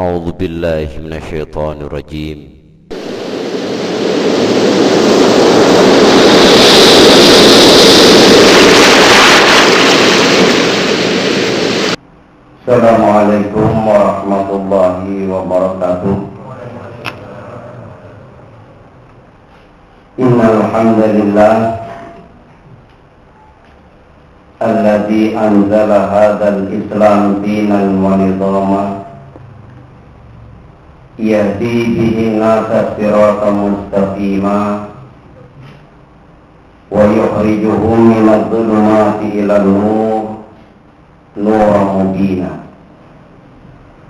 أعوذ بالله من الشيطان الرجيم. Assalamualaikum warahmatullahi wabarakatuh. Innal hamdalillah alladzi anzala hadzal islam dinan wa nizama yahdi bihi nasa siratan mustaqima wa yukhrijuhum minadh dhulumati ilan nur nuran mubina.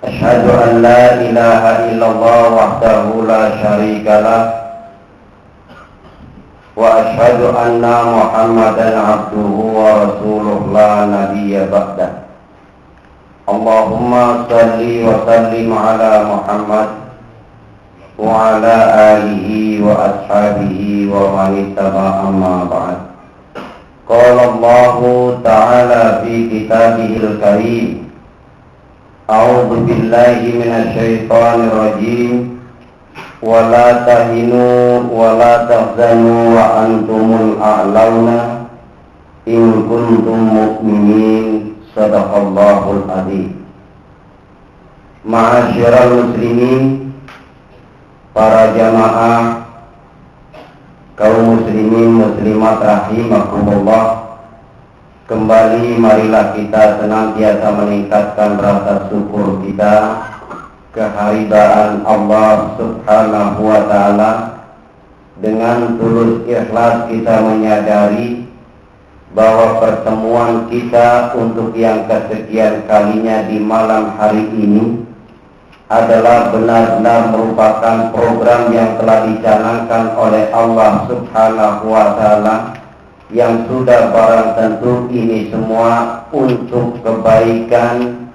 Asyhadu an la ilaha illallah wahdahu la syarika lah wa asyhadu anna Muhammadan abduhu wa rasuluh la nabiyya ba'dah. Allahumma salli wa sallim ala Muhammad wa ala alihi wa ashabihi wa man ittaba'a amma ba'd. Qala Allah ta'ala fi kitabihil karim, a'udzu billahi minasy syaithanir rajim, wa la tahinu wa la tahzanu wa antumul a'launa in kuntum mu'minin. Sadaqallahul adzim. Ma'asyiral muslimin, para jamaah kaum muslimin muslimat rahimakumullah, kembali marilah kita senantiasa meningkatkan rasa syukur kita kehadiran Allah Subhanahu wa taala. Dengan tulus ikhlas kita menyadari bahwa pertemuan kita untuk yang kesekian kalinya di malam hari ini adalah benar-benar merupakan program yang telah dicanangkan oleh Allah Subhanahu wa taala, yang sudah barang tentu ini semua untuk kebaikan,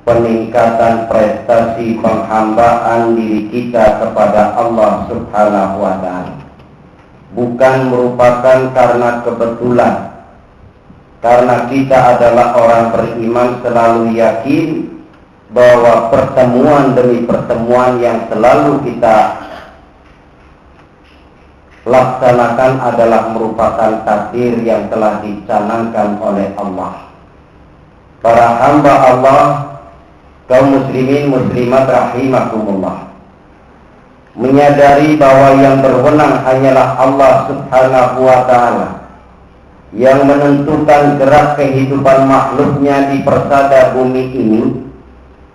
peningkatan prestasi penghambaan diri kita kepada Allah Subhanahu wa taala. Bukan merupakan karena kebetulan, karena kita adalah orang beriman selalu yakin bahwa pertemuan demi pertemuan yang selalu kita laksanakan adalah merupakan takdir yang telah dicanangkan oleh Allah. Para hamba Allah, kaum muslimin muslimat rahimakumullah, menyadari bahwa yang berwenang hanyalah Allah Subhanahu wa ta'ala, yang menentukan gerak kehidupan makhluknya di persada bumi ini.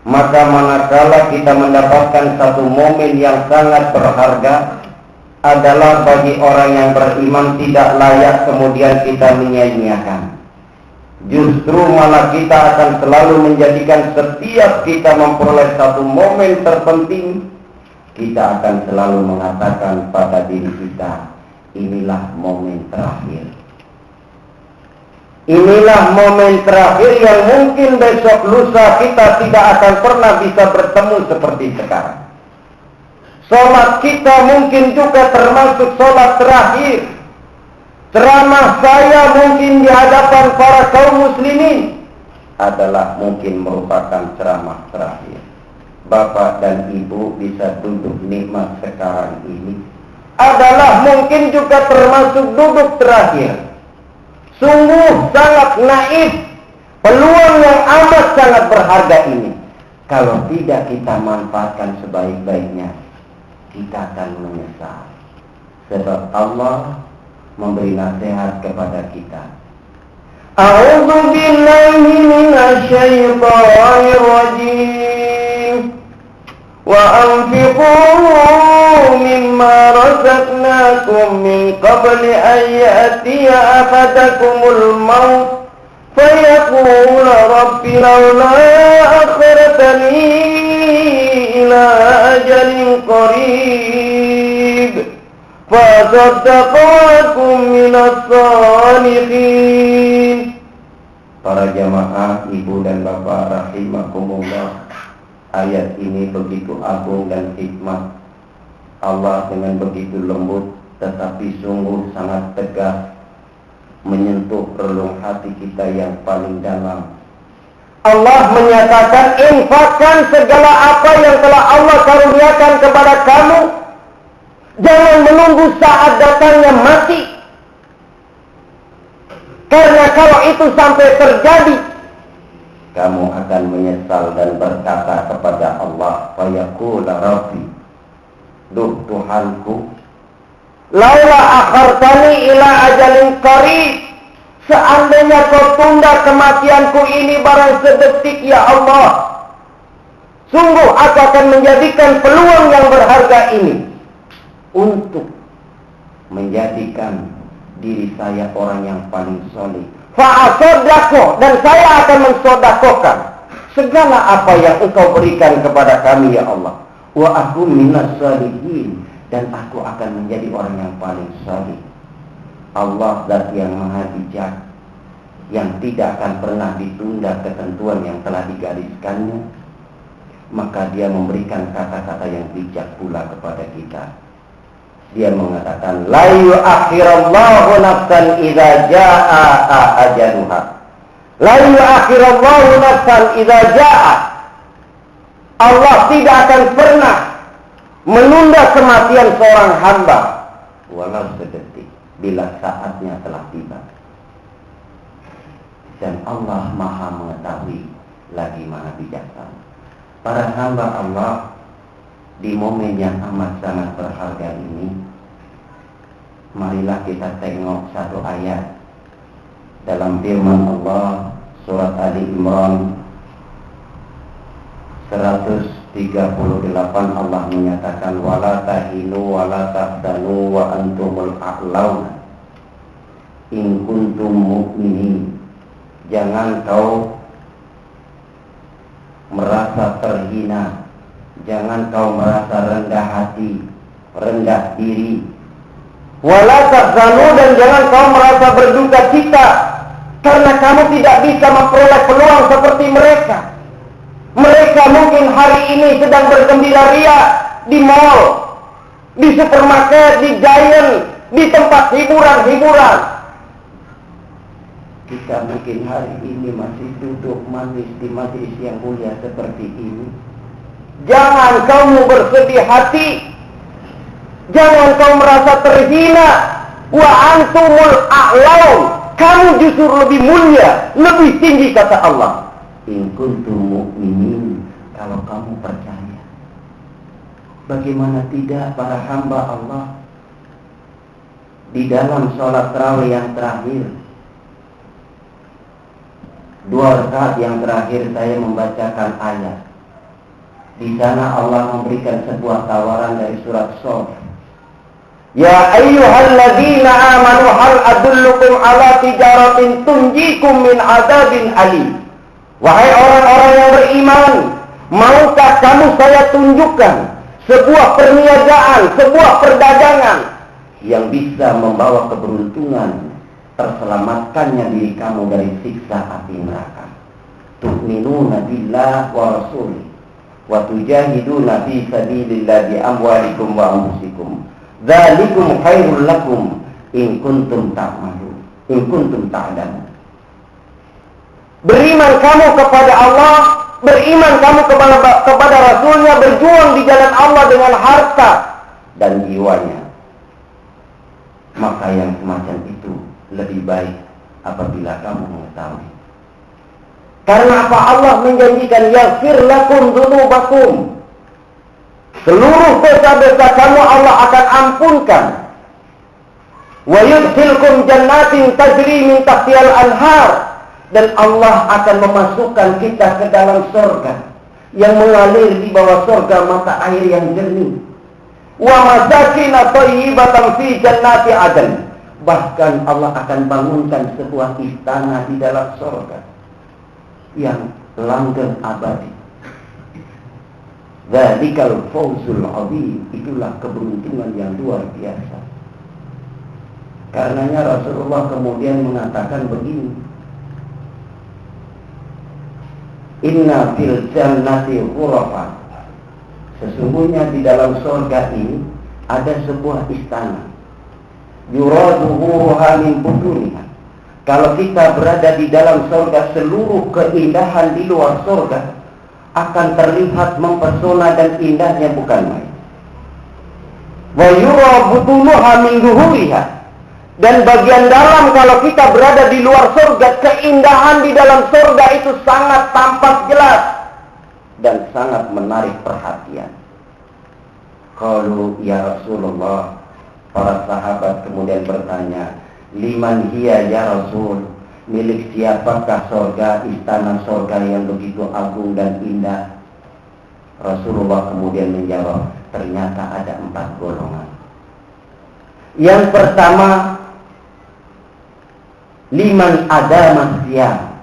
Maka manakala kita mendapatkan satu momen yang sangat berharga, adalah bagi orang yang beriman tidak layak kemudian kita menyia-nyiakan. Justru malah kita akan selalu menjadikan setiap kita memperoleh satu momen terpenting, kita akan selalu mengatakan pada diri kita, inilah momen terakhir. Inilah momen terakhir yang mungkin besok lusa kita tidak akan pernah bisa bertemu seperti sekarang. Sholat kita mungkin juga termasuk sholat terakhir. Ceramah saya mungkin di hadapan para kaum muslimin adalah mungkin merupakan ceramah terakhir. Bapak dan ibu bisa duduk nikmat sekarang ini adalah mungkin juga termasuk duduk terakhir. Sungguh sangat naif peluang yang amat sangat berharga ini. Kalau tidak kita manfaatkan sebaik-baiknya, kita akan menyesal. Sebab Allah memberi nasihat kepada kita. A'udzu billahi minasy syaithanir rajim. Wa anfiqu mimma razaqnakum min qabli an ya'tiya ahadakumul maut fayaqula rabbi laula akhartani ila ajalin qarib fasaddaqakum minas salihin. Para jamaah ibu dan bapak rahimakumullah, ayat ini begitu agung dan hikmat. Allah dengan begitu lembut tetapi sungguh sangat tegas menyentuh relung hati kita yang paling dalam. Allah menyatakan, infakkan segala apa yang telah Allah karuniakan kepada kamu. Jangan menunggu saat datangnya mati. Karena kalau itu sampai terjadi, kamu akan menyesal dan berkata kepada Allah, fayaqula rabbi, duh Tuhanku, laula akhartani ila ajalin qarib, seandainya kau tunda kematianku ini barang sedetik ya Allah, sungguh aku akan menjadikan peluang yang berharga ini untuk menjadikan diri saya orang yang paling soleh. Fa'asodako, dan saya akan mensodakokan segala apa yang engkau berikan kepada kami ya Allah. Wa aku minas salihin, dan aku akan menjadi orang yang paling saleh. Allah zat yang maha bijak, yang tidak akan pernah ditunda ketentuan yang telah digariskannya. Maka dia memberikan kata-kata yang bijak pula kepada kita. Dia mengatakan, la yu'akhirallahu nafsan idza jaa ajaluha. La yu'akhirallahu nafsan idza jaa. Allah tidak akan pernah menunda kematian seorang hamba walau sedetik bila saatnya telah tiba. Dan Allah maha mengetahui lagi maha bijaksana. Para hamba Allah, di momen yang amat sangat berharga ini, marilah kita tengok satu ayat dalam firman Allah surat Ali Imran 138. Allah menyatakan, wala tahinu wala tahzanu wa antumul a'launa in kuntum mu'minin. Jangan kau merasa terhina, jangan kau merasa rendah hati, rendah diri. Wala tahzanu, dan jangan kau merasa berduka cita karena kamu tidak bisa memperoleh peluang seperti mereka. Mereka mungkin hari ini sedang bergembira ria di mall, di supermarket, di Giant, di tempat hiburan-hiburan. Kita mungkin hari ini masih duduk manis di majelis yang mulia seperti ini. Jangan kamu bersedih hati, jangan kau merasa terhina. Wa antumul a'laun, kamu justru lebih mulia, lebih tinggi kata Allah. In kuntum mu'minin, kalau kamu percaya. Bagaimana tidak para hamba Allah di dalam sholat tarawih yang terakhir, 2 rakaat yang terakhir saya membacakan ayat. Di sana Allah memberikan sebuah tawaran dari surat Shaf. Ya ayyuhalladzina amanu hal adullukum ala tijaratin tunjikum min adzabin alim. Wahai orang-orang yang beriman, maukah kamu saya tunjukkan sebuah perniagaan, sebuah perdagangan yang bisa membawa keberuntungan, terselamatkannya diri kamu dari siksa api neraka. Tu'minuna billah wa rasulih wa tujahiduna fi sabilillah bi amwalikum wa anfusikum. Dzalikum khairul lakum in kuntum ta'lamun. In kuntum ta'lamun. Beriman kamu kepada Allah, beriman kamu kepada Rasulnya, berjuang di jalan Allah dengan harta dan jiwanya. Maka yang semacam itu lebih baik apabila kamu mengetahui. Karena apa? Allah menjanjikan, yaghfir lakum dzunubakum. Seluruh dosa-dosa kamu Allah akan ampunkan. Wa yudkhilkum jannatin tajri min tahtihal anhar. Dan Allah akan memasukkan kita ke dalam surga yang mengalir di bawah surga mata air yang jernih. Wa masakin thayyibatan fi jannati adn. Bahkan Allah akan bangunkan sebuah istana di dalam surga yang langgeng abadi. Dzalikal fawzul 'adzim, itulah keberuntungan yang luar biasa. Karenanya Rasulullah kemudian mengatakan begini, inna fil jannati ghurafan, sesungguhnya di dalam surga ini ada sebuah istana, yuraduha min butuniha, Kalau kita berada di dalam surga, seluruh keindahan di luar surga akan terlihat mempesona dan indahnya bukan main. Wa yura butunuha min zuhuriha. Dan bagian dalam kalau kita berada di luar surga, keindahan di dalam surga itu sangat tampak jelas dan sangat menarik perhatian. Qalu ya Rasulullah, para sahabat kemudian bertanya, liman hiya ya Rasul, milik siapakah surga, istana surga yang begitu agung dan indah? Rasulullah kemudian menjawab, ternyata ada 4 golongan. Yang pertama, liman adama siyam,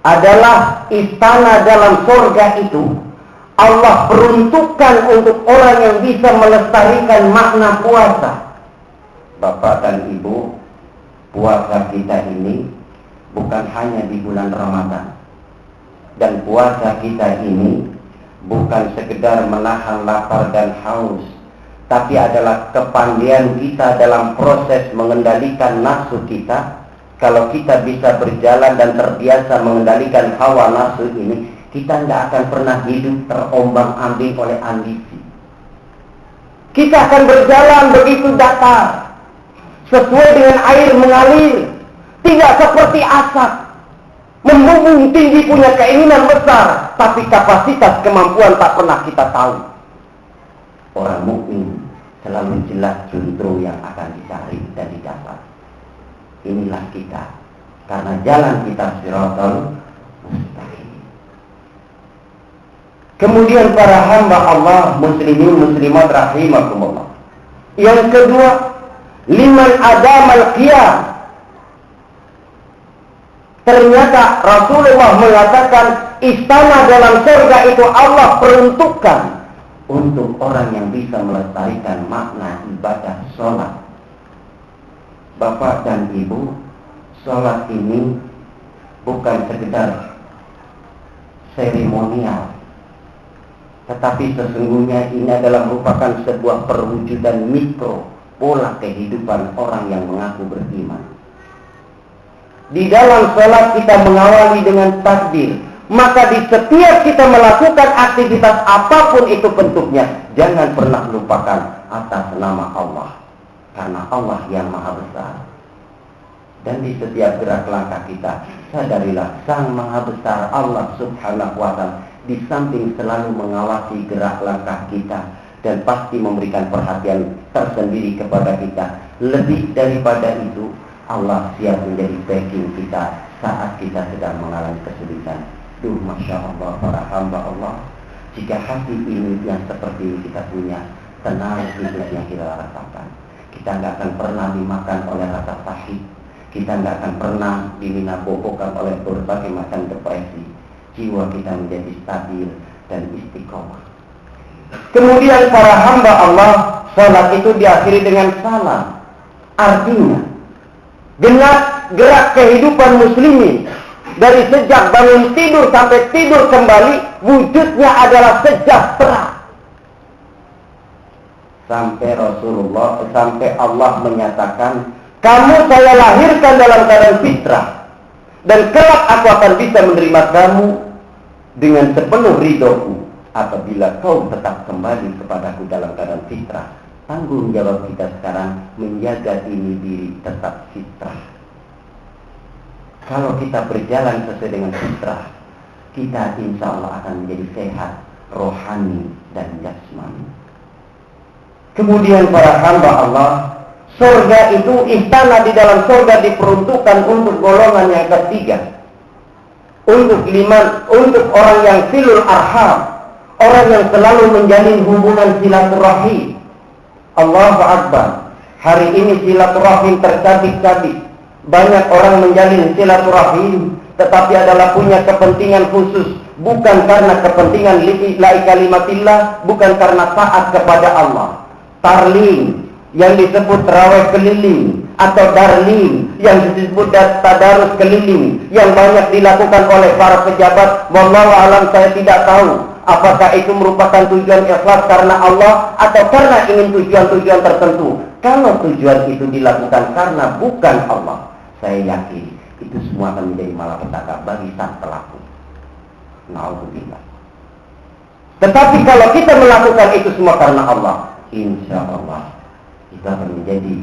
adalah istana dalam surga itu Allah peruntukkan untuk orang yang bisa melestarikan makna puasa. Bapak dan Ibu, puasa kita ini bukan hanya di bulan Ramadan. Dan puasa kita ini bukan sekedar menahan lapar dan haus, tapi adalah kepandaian kita dalam proses mengendalikan nafsu kita. Kalau kita bisa berjalan dan terbiasa mengendalikan hawa nafsu ini, kita nggak akan pernah hidup terombang-ambing oleh ambisi. Kita akan berjalan begitu datar, sesuai dengan air mengalir, tidak seperti asap, membumbung tinggi, punya keinginan besar, tapi kapasitas kemampuan tak pernah kita tahu. Orang mukmin selalu jelas justru yang akan dicari dan didapat. Inilah kita, karena jalan kita siratal mustaqim. Kemudian para hamba Allah, muslimin muslimat rahimakumullah. Yang kedua, liman adamal qiyam. Ternyata Rasulullah mengatakan istana dalam surga itu Allah peruntukkan untuk orang yang bisa melestarikan makna ibadah sholat. Bapak dan Ibu, sholat ini bukan sekedar seremonial, tetapi sesungguhnya ini adalah merupakan sebuah perwujudan mikro pola kehidupan orang yang mengaku beriman. Di dalam sholat kita mengawali dengan takbir, maka di setiap kita melakukan aktivitas apapun itu bentuknya, jangan pernah lupakan atas nama Allah, karena Allah yang maha besar. Dan di setiap gerak langkah kita, sadarilah Sang Maha Besar Allah Subhanahu wa Ta'ala di samping selalu mengawasi gerak langkah kita dan pasti memberikan perhatian tersendiri kepada kita. Lebih daripada itu, Allah siap menjadi backing kita saat kita sedang mengalami kesulitan. Duh, Masya Allah, para hamba Allah, jika hati ini yang seperti ini kita punya, tenang hidup yang kita rasakan. Kita nggak akan pernah dimakan oleh rasa pahit. Kita nggak akan pernah diminabobokan oleh berbagai macam depresi. Jiwa kita menjadi stabil dan istiqomah. Kemudian para hamba Allah, salat itu diakhiri dengan salam. Artinya, genap gerak kehidupan muslimin dari sejak bangun tidur sampai tidur kembali, wujudnya adalah sejahtera. Sampai Allah menyatakan, kamu saya lahirkan dalam keadaan fitrah, dan kelak aku akan bisa menerima kamu dengan sepenuh ridhoku apabila kau tetap kembali kepadaku dalam keadaan fitrah. Tanggung jawab kita sekarang menjaga ini diri tetap fitrah. Kalau kita berjalan sesuai dengan fitrah, kita insya Allah akan menjadi sehat, rohani dan jasmani. Kemudian para hamba Allah, surga itu, istana di dalam surga diperuntukkan untuk golongan yang ketiga, untuk orang yang silul arham, orang yang selalu menjalin hubungan silaturahim. Allahu Akbar. Hari ini silaturahim tercabik-cabik. Banyak orang menjalin silaturahim, tetapi adalah punya kepentingan khusus, bukan karena kepentingan lillahi kalimatillah, bukan karena taat kepada Allah. Tarling yang disebut terawih keliling, atau darling yang disebut tadarus keliling, yang banyak dilakukan oleh para pejabat. Wallahu alam, saya tidak tahu apakah itu merupakan tujuan ikhlas karena Allah atau karena ingin tujuan-tujuan tertentu. Kalau tujuan itu dilakukan karena bukan Allah, saya yakin itu semua akan menjadi malapetaka bagi sang pelaku. Na'udzubillah. Tetapi kalau kita melakukan itu semua karena Allah, insya Allah itu akan menjadi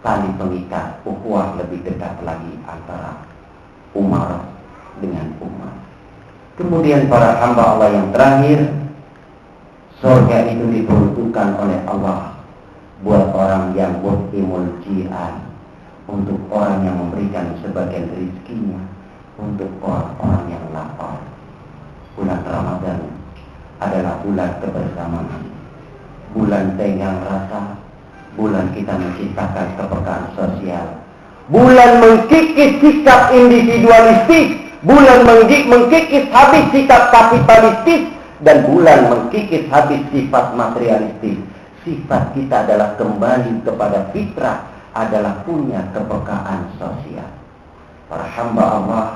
tali pengikat ukhuwah lebih dekat lagi antara Umar dengan umat. Kemudian para hamba Allah yang terakhir, surga itu diperuntukkan oleh Allah buat orang yang mutimul jian, untuk orang yang memberikan sebagian rezekinya untuk orang-orang yang lapar. Bulan Ramadan adalah bulan kebersamaan, bulan tenggang rasa, bulan kita menciptakan kepekaan sosial, bulan mengkikis sikap individualistik, bulan mengkikis habis sikap kapitalistik, dan bulan mengkikis habis sifat materialistik. Sifat kita adalah kembali kepada fitrah, adalah punya kepekaan sosial. Para hamba Allah,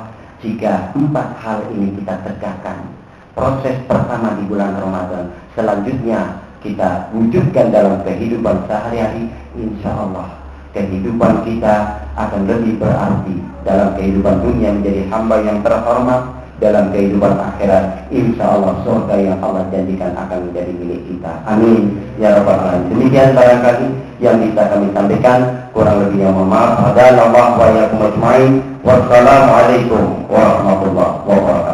jika 4 hal ini kita tegakkan, proses pertama di bulan Ramadan, selanjutnya kita wujudkan dalam kehidupan sehari-hari, insya Allah kehidupan kita akan lebih berarti. Dalam kehidupan dunia menjadi hamba yang terhormat, dalam kehidupan akhirat insya Allah surga yang Allah janjikan akan menjadi milik kita. Amin ya rabbal alamin. Demikian barangkali yang bisa kami sampaikan, kurang lebihnya mohon maaf. Hadana Allah wa iyyakum ajmain. Wassalamualaikum warahmatullahi wabarakatuh.